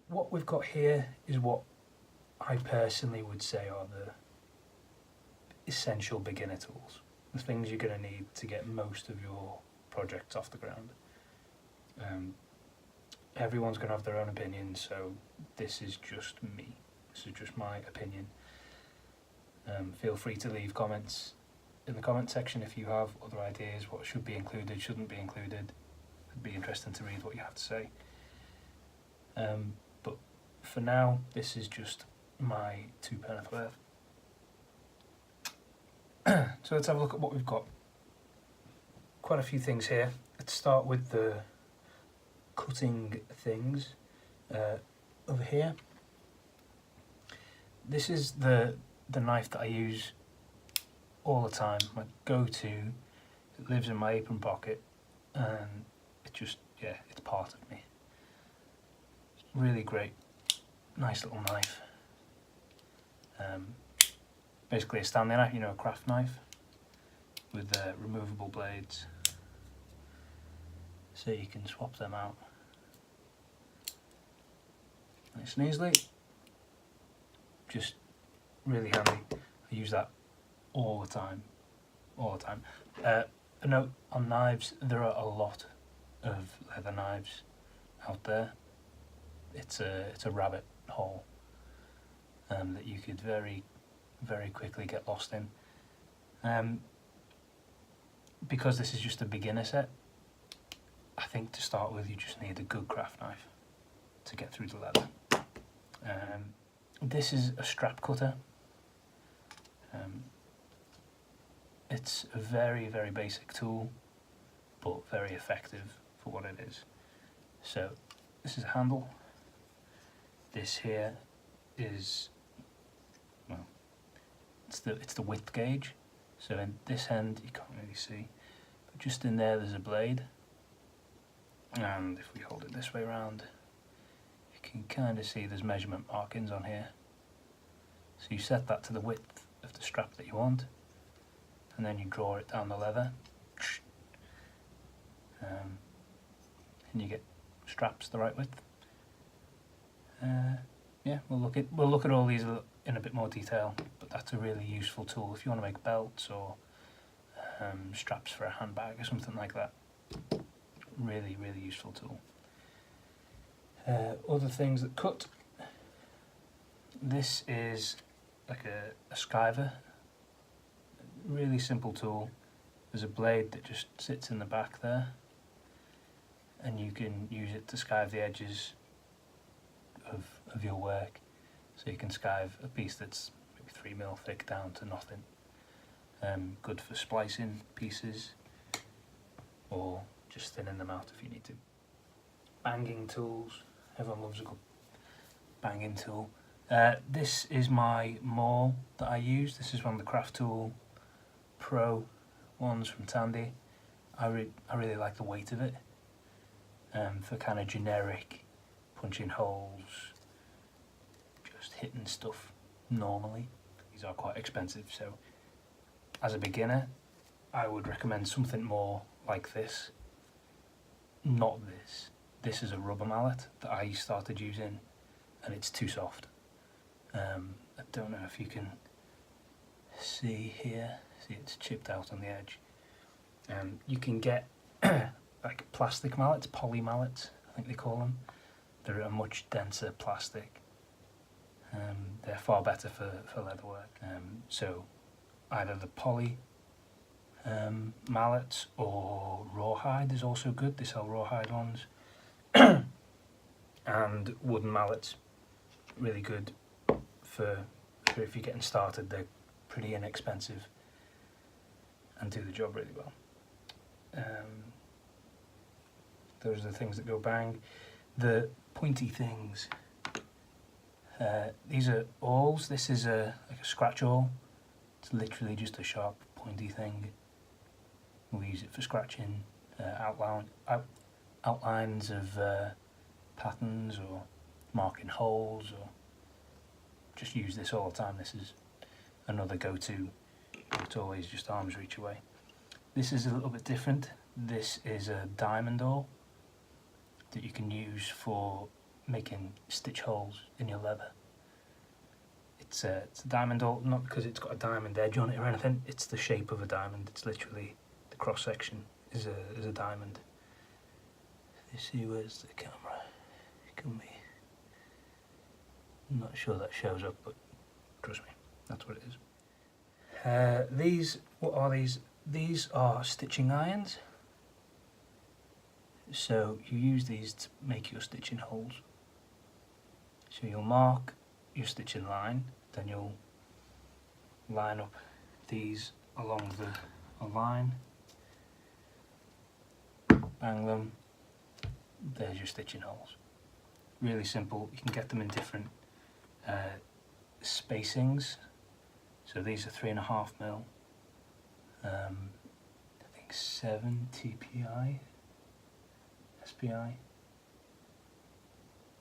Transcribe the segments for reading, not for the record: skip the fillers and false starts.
what we've got here is what I personally would say are the essential beginner tools, the things you're going to need to get most of your projects off the ground. Everyone's going to have their own opinion, so this is just me. This is just my opinion. Feel free to leave comments in the comment section if you have other ideas, what should be included, shouldn't be included. It'd be interesting to read what you have to say. But for now, this is just my 2 pence worth. So let's have a look at what we've got. Quite a few things here. Let's start with the cutting things over here. This is the knife that I use all the time, my go-to. It lives in my apron pocket, and it just, yeah, it's part of me. Really great, nice little knife. Basically a Stanley knife, you know, a craft knife with removable blades, so you can swap them out nice and easily. Just really handy. I use that all the time. A note on knives: there are a lot of leather knives out there. It's a rabbit hole that you could very quickly get lost in. Because this is just a beginner set, I think to start with you just need a good craft knife to get through the leather. This is a strap cutter. It's a very basic tool, but very effective for what it is. So this is a handle. This here is, well, it's the width gauge. So in this end you can't really see, but just in there there's a blade. And if we hold it this way around, you can kind of see there's measurement markings on here. So you set that to the width of the strap that you want, and then you draw it down the leather, and you get straps the right width. Yeah, we'll look at all these in a bit more detail, but that's a really useful tool if you want to make belts or straps for a handbag or something like that. Really useful tool. Other things that cut. This is like a skiver. Really simple tool. There's a blade that just sits in the back there, and you can use it to skive the edges of your work. So you can skive a piece that's maybe 3mm thick down to nothing. Good for splicing pieces or just thinning them out if you need to. Banging tools. Everyone loves a good banging tool. This is my maul that I use. This is one of the Craft Tool Pro ones from Tandy. I really like the weight of it. For kind of generic punching holes, just hitting stuff normally. These are quite expensive, so as a beginner I would recommend something more like this. Not this. This is a rubber mallet that I started using, and it's too soft. I don't know if you can see here. See, it's chipped out on the edge. You can get like plastic mallets, poly mallets, I think they call them. They're a much denser plastic. They're far better for leather work. So either the poly mallets or rawhide is also good. They sell rawhide ones. And wooden mallets, really good for if you're getting started. They're pretty inexpensive and do the job really well. Those are the things that go bang. The pointy things, these are awls. This is like a scratch awl. It's literally just a sharp pointy thing. We'll use it for scratching outlines of patterns or marking holes, or just use this all the time. This is another go-to. It's always just arm's reach away. This is a little bit different. This is a diamond awl that you can use for making stitch holes in your leather. It's a diamond hole, not because it's got a diamond edge on it or anything, it's the shape of a diamond. It's literally, the cross section is a diamond. You see, where's the camera? Can we? I'm not sure that shows up, but trust me, that's what it is. These, what are these? These are stitching irons. So you use these to make your stitching holes. So you'll mark your stitching line, then you'll line up these along a line, bang them, there's your stitching holes. Really simple. You can get them in different spacings. So these are 3.5mm, I think 7 TPI, SPI,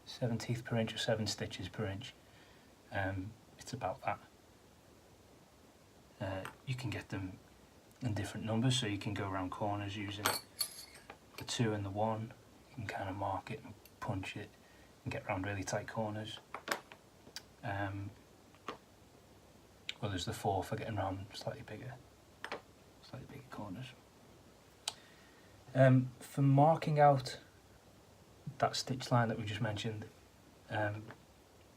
7 teeth per inch or 7 stitches per inch. It's about that. You can get them in different numbers, so you can go around corners using the 2 and the 1. You can kind of mark it and punch it and get around really tight corners. Well, there's the 4 for getting around slightly bigger corners. For marking out that stitch line that we just mentioned,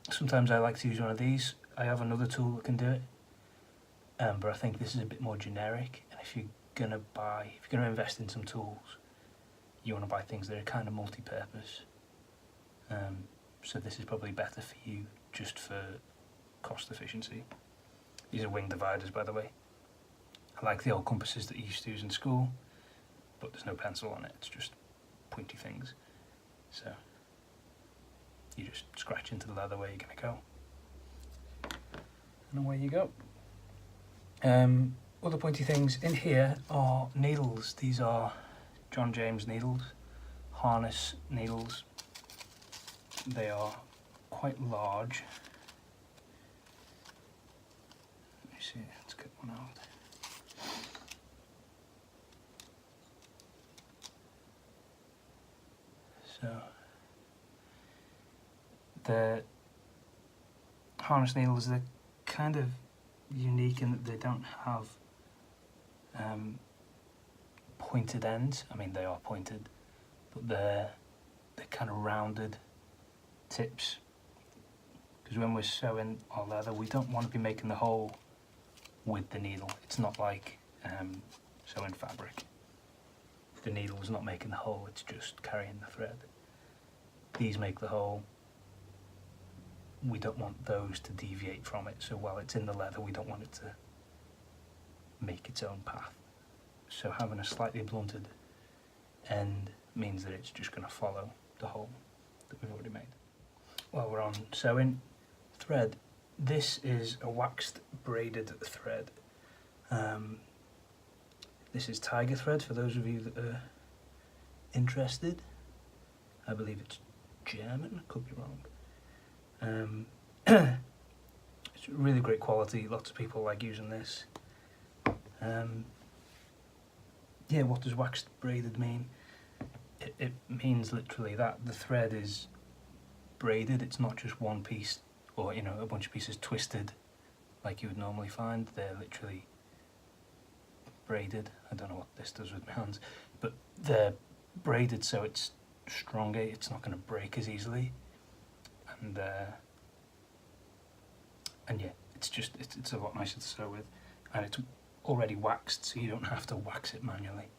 sometimes I like to use one of these. I have another tool that can do it, but I think this is a bit more generic. And if you're gonna invest in some tools, you want to buy things that are kind of multi-purpose. So this is probably better for you just for cost efficiency. These are wing dividers, by the way. I like the old compasses that you used to use in school, but there's no pencil on it, it's just pointy things. So you just scratch into the leather where you're going to go, and away you go. Other pointy things in here are needles. These are John James needles, harness needles. They are quite large. Let me see, let's get one out. So the harness needles, they're kind of unique in that they don't have pointed ends. I mean, they are pointed, but they're kind of rounded tips. Because when we're sewing our leather, we don't want to be making the hole with the needle. It's not like sewing fabric. The needle is not making the hole, it's just carrying the thread. These make the hole. We don't want those to deviate from it, so while it's in the leather, we don't want it to make its own path. So having a slightly blunted end means that it's just going to follow the hole that we've already made. While we're on sewing, thread. This is a waxed braided thread. This is tiger thread, for those of you that are interested. I believe it's German, I could be wrong. It's really great quality, lots of people like using this. Yeah, what does waxed braided mean? It means literally that the thread is braided, it's not just one piece or a bunch of pieces twisted like you would normally find. They're literally braided. I don't know what this does with my hands, but they're braided so it's stronger, it's not going to break as easily, and yeah, it's a lot nicer to sew with, and it's already waxed, so you don't have to wax it manually.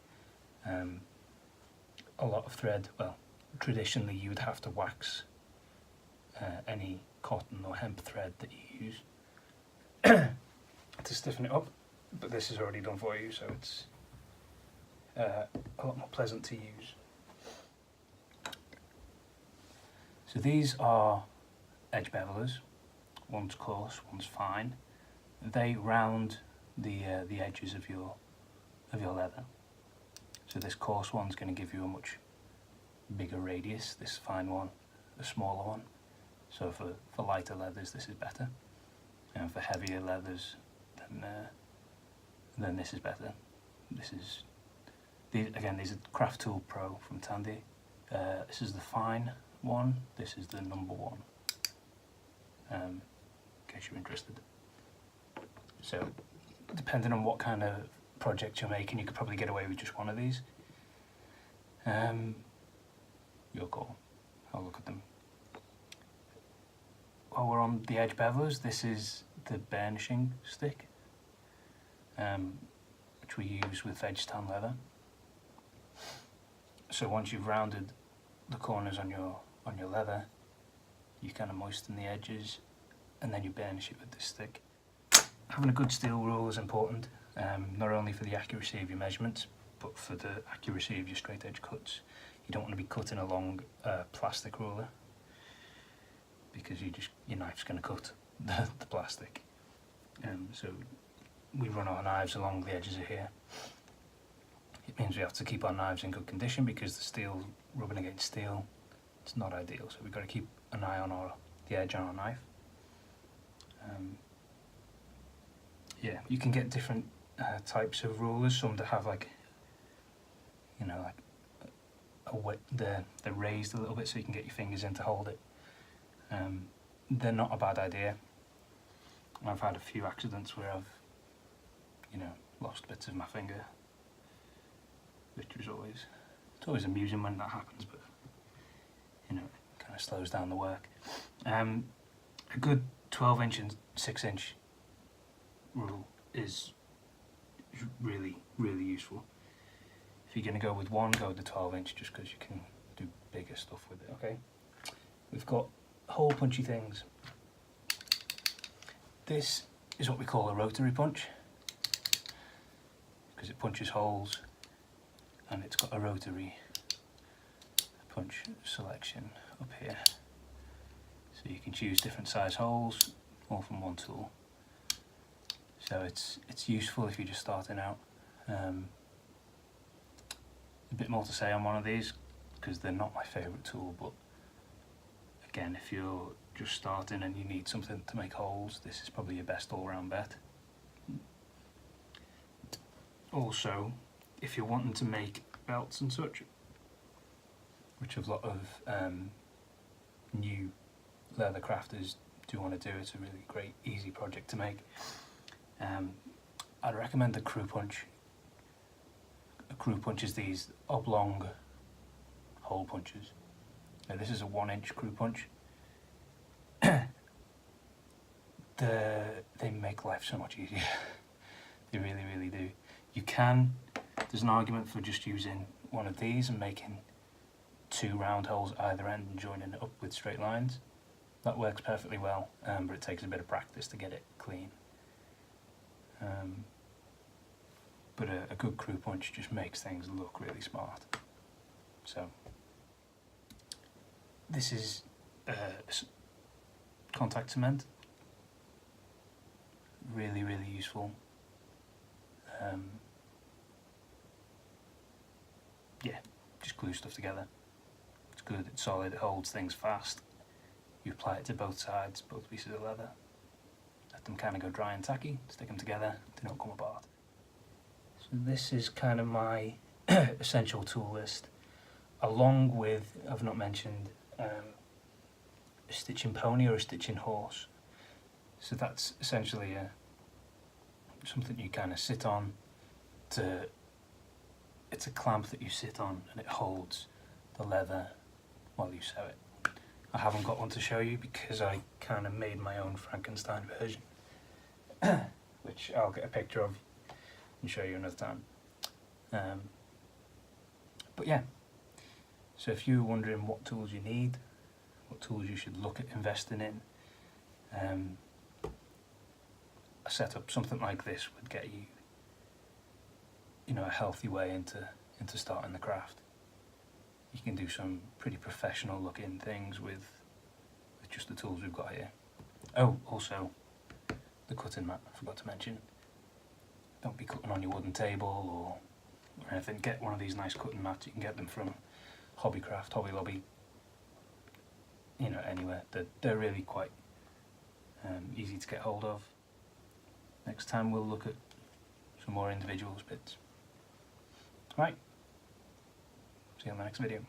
A lot of thread, well, traditionally you would have to wax any cotton or hemp thread that you use to stiffen it up, but this is already done for you, so it's a lot more pleasant to use. So these are edge bevelers. One's coarse, one's fine. They round the edges of your leather. So this coarse one's going to give you a much bigger radius. This fine one, a smaller one. So for lighter leathers, this is better, and for heavier leathers, then this is better. These are Craft Tool Pro from Tandy. This is the fine one, this is the number one, in case you're interested. So depending on what kind of project you're making, you could probably get away with just one of these. Your call. I'll look at them. While we're on the edge bevelers, this is the burnishing stick, which we use with Veg-Tan leather. So once you've rounded the corners on your leather, you kind of moisten the edges, and then you burnish it with this stick. Having a good steel rule is important, not only for the accuracy of your measurements, but for the accuracy of your straight edge cuts. You don't want to be cutting along a plastic ruler, because your knife's going to cut the plastic. So we run our knives along the edges of here. It means we have to keep our knives in good condition, because the steel rubbing against steel, it's not ideal. So we've got to keep an eye on the edge on our knife. Yeah, you can get different types of rulers. Some that have like, they're raised a little bit so you can get your fingers in to hold it. They're not a bad idea. I've had a few accidents where I've, lost bits of my finger, which is it's always amusing when that happens, but it kind of slows down the work. A good 12-inch and 6-inch rule is really, really useful. If you're going to go with one, go with the 12-inch, just because you can do bigger stuff with it. Okay, we've got hole punchy things. This is what we call a rotary punch, because it punches holes, and it's got a rotary punch selection up here. So you can choose different size holes, all from one tool. So it's useful if you're just starting out. A bit more to say on one of these, because they're not my favourite tool, but again, if you're just starting and you need something to make holes, this is probably your best all-round bet. Also, if you're wanting to make belts and such, which a lot of new leather crafters do want to do, it's a really great, easy project to make. I'd recommend the Crew Punch. A Crew Punch is these oblong hole punches. Now this is a 1-inch Crew Punch. They make life so much easier. They really, really do. There's an argument for just using one of these and making 2 round holes either end and joining it up with straight lines. That works perfectly well, but it takes a bit of practice to get it clean. But a good Crew Punch just makes things look really smart. So this is contact cement. Really, really useful. Yeah, just glue stuff together. It's good, it's solid, it holds things fast. You apply it to both sides, both pieces of leather. Let them kind of go dry and tacky, stick them together, they don't come apart. So this is kind of my essential tool list, along with, I've not mentioned, a stitching pony or a stitching horse. So that's essentially something you kind of sit on. It's a clamp that you sit on, and it holds the leather while you sew it. I haven't got one to show you because I kind of made my own Frankenstein version, which I'll get a picture of and show you another time. But yeah, so if you're wondering what tools you need, what tools you should look at investing in, a setup something like this would get you, a healthy way into starting the craft. You can do some pretty professional looking things with just the tools we've got here. Oh, also the cutting mat, I forgot to mention. Don't be cutting on your wooden table or anything. Get one of these nice cutting mats. You can get them from Hobbycraft, Hobby Lobby, anywhere. They're really quite easy to get hold of. Next time we'll look at some more individuals bits. Right, see you on the next video.